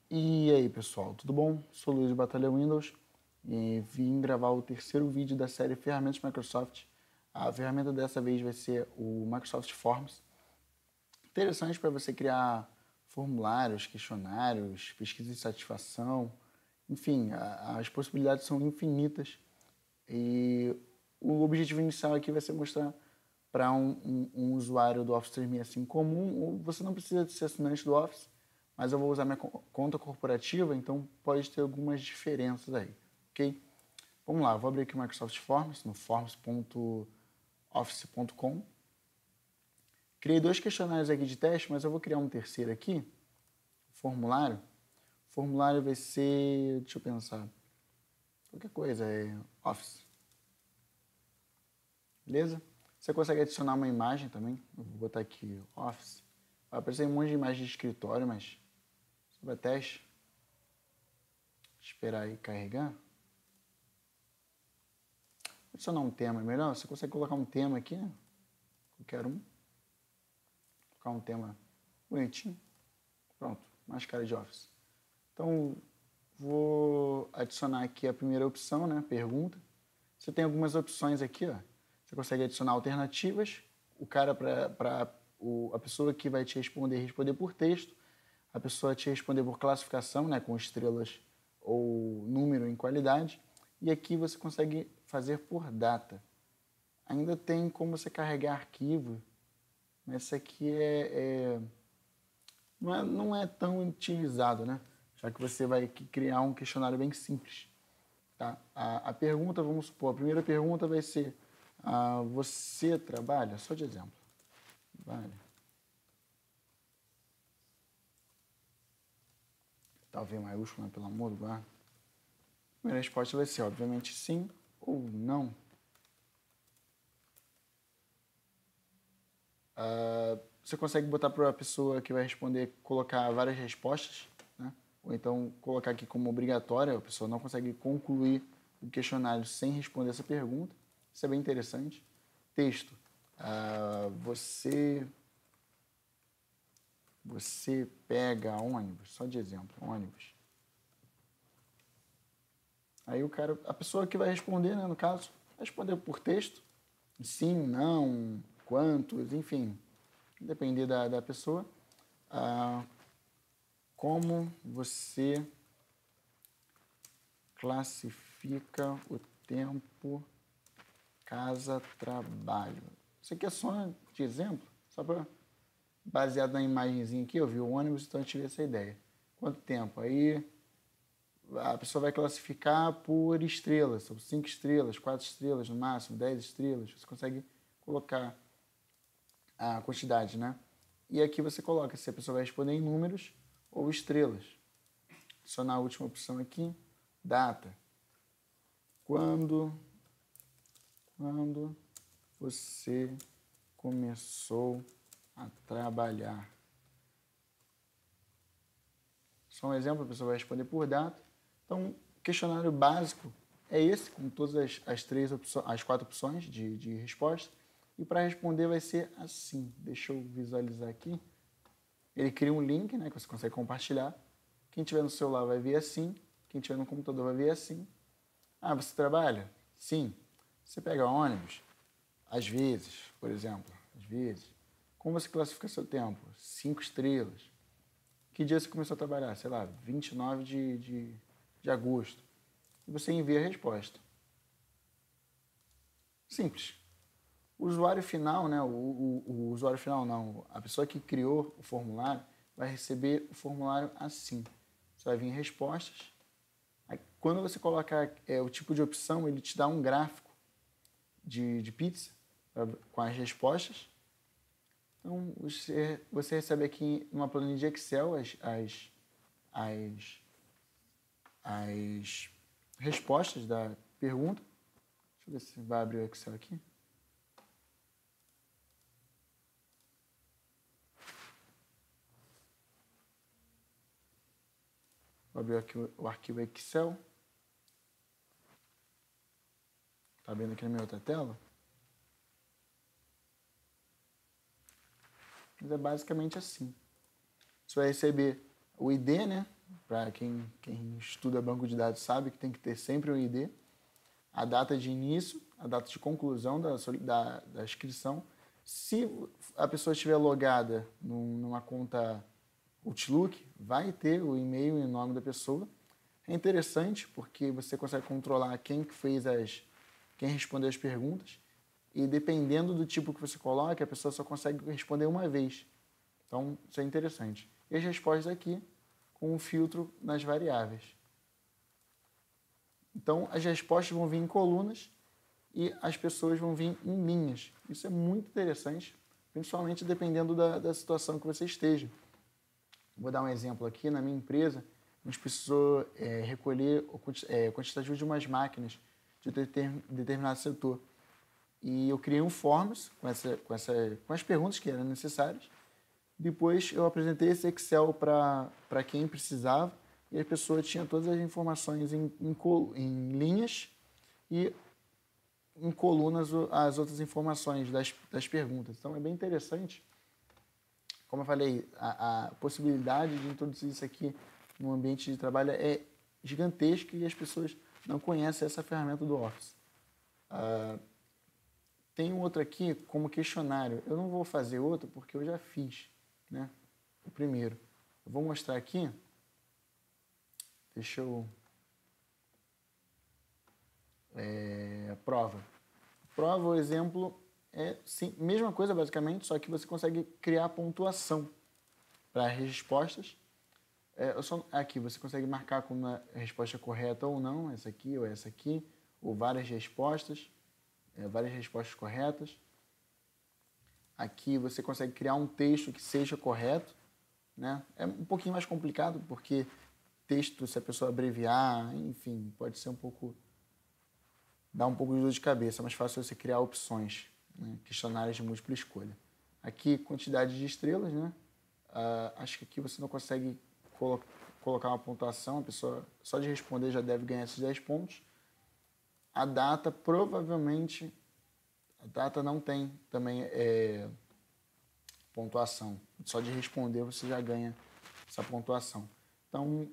E aí, pessoal, tudo bom? Sou o Luiz do Batalha Windows e vim gravar o terceiro vídeo da série Ferramentas Microsoft. A ferramenta dessa vez vai ser o Microsoft Forms. Interessante para você criar formulários, questionários, pesquisa de satisfação, enfim, as possibilidades são infinitas. E o objetivo inicial aqui vai ser mostrar para um usuário do Office 365 comum, ou você não precisa ser assinante do Office, mas eu vou usar minha conta corporativa, então pode ter algumas diferenças aí, ok? Vamos lá, vou abrir aqui o Microsoft Forms, no forms.office.com. Criei dois questionários aqui de teste, mas eu vou criar um terceiro aqui, formulário. O formulário vai ser, deixa eu pensar, qualquer coisa, Office. Beleza? Você consegue adicionar uma imagem também, eu vou botar aqui Office. Vai aparecer um monte de imagem de escritório, mas só para teste. Esperar aí carregar. Adicionar um tema é melhor. Você consegue colocar um tema aqui, né? Qualquer um. Colocar um tema bonitinho. Pronto, mais cara de Office. Então, vou adicionar aqui a primeira opção, né? Pergunta. Você tem algumas opções aqui, ó. Você consegue adicionar alternativas. O cara a pessoa que vai te responder por texto. A pessoa te responder por classificação, né? Com estrelas ou número em qualidade. E aqui você consegue fazer por data. Ainda tem como você carregar arquivo, mas isso aqui não é tão utilizado, né? Já que você vai criar um questionário bem simples. Tá? A pergunta, vamos supor, a primeira pergunta vai ser: você trabalha? Só de exemplo. Vale. Talvez maiúsculo, né? Pelo amor do guarda. A primeira resposta vai ser, obviamente, sim ou não. Você consegue botar para a pessoa que vai responder, colocar várias respostas, né? Ou então colocar aqui como obrigatória, a pessoa não consegue concluir o questionário sem responder essa pergunta. Isso é bem interessante. Texto. Você pega ônibus, só de exemplo, ônibus. Aí a pessoa que vai responder, né, no caso, vai responder por texto, sim, não, quantos, enfim, depender da pessoa. Como você classifica o tempo casa-trabalho? Isso aqui é só de exemplo, só para baseado na imagenzinha aqui, eu vi o ônibus, então eu tive essa ideia. Quanto tempo? Aí a pessoa vai classificar por estrelas, são 5 estrelas, 4 estrelas no máximo, 10 estrelas. Você consegue colocar a quantidade, né? E aqui você coloca se a pessoa vai responder em números ou estrelas. Adicionar a última opção aqui, data. Quando você começou a trabalhar? Só um exemplo, a pessoa vai responder por data. Então, o questionário básico é esse, com todas as 4 opções de resposta. E para responder vai ser assim. Deixa eu visualizar aqui. Ele cria um link, né, que você consegue compartilhar. Quem tiver no celular vai ver assim. Quem tiver no computador vai ver assim. Você trabalha? Sim. Você pega ônibus? Às vezes, por exemplo. Às vezes. Como você classifica seu tempo? 5 estrelas. Que dia você começou a trabalhar? Sei lá, 29 de agosto. E você envia a resposta. Simples. O usuário final, né? O usuário final não. A pessoa que criou o formulário vai receber o formulário assim. Você vai vir respostas. Aí, quando você colocar o tipo de opção, ele te dá um gráfico de pizza com as respostas. Então, você recebe aqui uma planilha de Excel as respostas da pergunta. Deixa eu ver se vai abrir o Excel aqui. Vou abrir aqui o arquivo Excel. Está vendo aqui na minha outra tela? Mas é basicamente assim. Você vai receber o ID, né? para quem estuda banco de dados sabe que tem que ter sempre um ID, a data de início, a data de conclusão da inscrição. Se a pessoa estiver logada numa conta Outlook, vai ter o e-mail e o nome da pessoa. É interessante porque você consegue controlar quem respondeu as perguntas, e dependendo do tipo que você coloca, a pessoa só consegue responder uma vez. Então, isso é interessante. E as respostas aqui, com um filtro nas variáveis. Então, as respostas vão vir em colunas e as pessoas vão vir em linhas. Isso é muito interessante, principalmente dependendo da situação que você esteja. Vou dar um exemplo aqui. Na minha empresa, a gente precisou recolher o quantitativo de umas máquinas de determinado setor. E eu criei um forms com as perguntas que eram necessárias. Depois eu apresentei esse Excel para quem precisava, e a pessoa tinha todas as informações em linhas e em colunas as outras informações das perguntas. Então é bem interessante. Como eu falei, a possibilidade de introduzir isso aqui no ambiente de trabalho é gigantesca, e as pessoas não conhecem essa ferramenta do Office. Tem um outro aqui como questionário. Eu não vou fazer outro porque eu já fiz, né, o primeiro. Eu vou mostrar aqui. Deixa eu... prova. Prova, o exemplo, é sim, mesma coisa basicamente, só que você consegue criar pontuação para as respostas. Aqui você consegue marcar como a resposta correta ou não, essa aqui ou essa aqui, ou várias respostas corretas. Aqui você consegue criar um texto que seja correto, né? É um pouquinho mais complicado, porque texto, se a pessoa abreviar, enfim, pode ser dá um pouco de dor de cabeça. É mais fácil você criar opções, né? Questionários de múltipla escolha. Aqui, quantidade de estrelas, né? Acho que aqui você não consegue colocar uma pontuação, a pessoa só de responder já deve ganhar esses 10 pontos. A data, provavelmente, a data não tem também pontuação. Só de responder você já ganha essa pontuação. Então,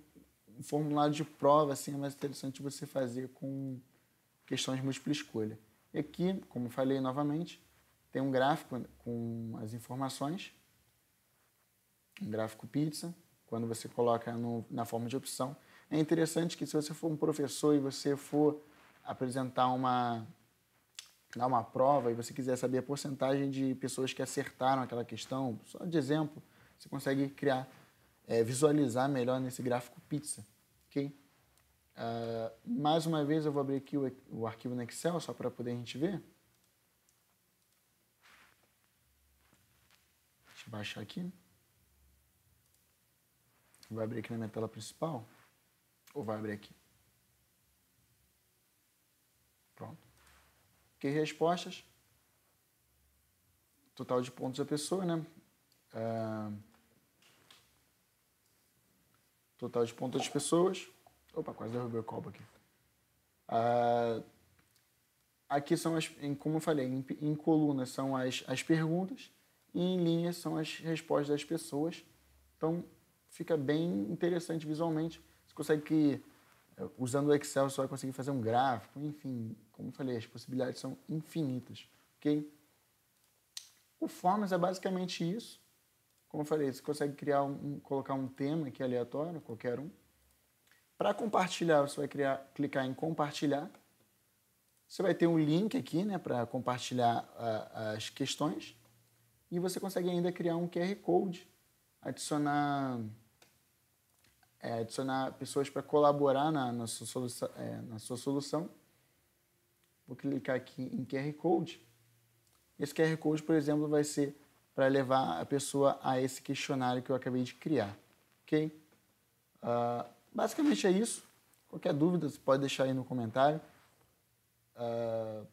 um formulário de prova assim, é mais interessante você fazer com questões de múltipla escolha. E aqui, como falei novamente, tem um gráfico com as informações, um gráfico pizza, quando você coloca na forma de opção. É interessante que se você for um professor e você for apresentar dar uma prova e você quiser saber a porcentagem de pessoas que acertaram aquela questão, só de exemplo, você consegue visualizar melhor nesse gráfico pizza, ok? Mais uma vez eu vou abrir aqui o arquivo no Excel, só para poder a gente ver. Deixa eu baixar aqui. Vai abrir aqui na minha tela principal, ou vai abrir aqui? Pronto. Ok, respostas. Total de pontos da pessoa, né? Total de pontos das pessoas. Opa, quase derrubei o copo aqui. Aqui são como eu falei, em colunas são as perguntas, e em linhas são as respostas das pessoas. Então, fica bem interessante visualmente. Você consegue usando o Excel, você vai conseguir fazer um gráfico, enfim, como eu falei, as possibilidades são infinitas, ok? O Forms é basicamente isso. Como eu falei, você consegue colocar um tema aqui aleatório, qualquer um. Para compartilhar, você vai clicar em compartilhar. Você vai ter um link aqui, né, para compartilhar as questões. E você consegue ainda criar um QR Code, adicionar pessoas para colaborar na sua solução. Vou clicar aqui em QR Code. Esse QR Code, por exemplo, vai ser para levar a pessoa a esse questionário que eu acabei de criar. Ok? Basicamente é isso. Qualquer dúvida, você pode deixar aí no comentário. Eu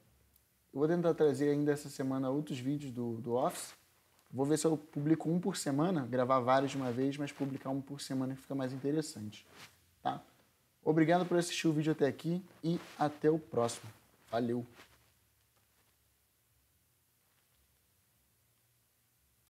vou tentar trazer ainda essa semana outros vídeos do Office. Vou ver se eu publico um por semana, gravar vários de uma vez, mas publicar um por semana que fica mais interessante. Tá? Obrigado por assistir o vídeo até aqui e até o próximo. Valeu!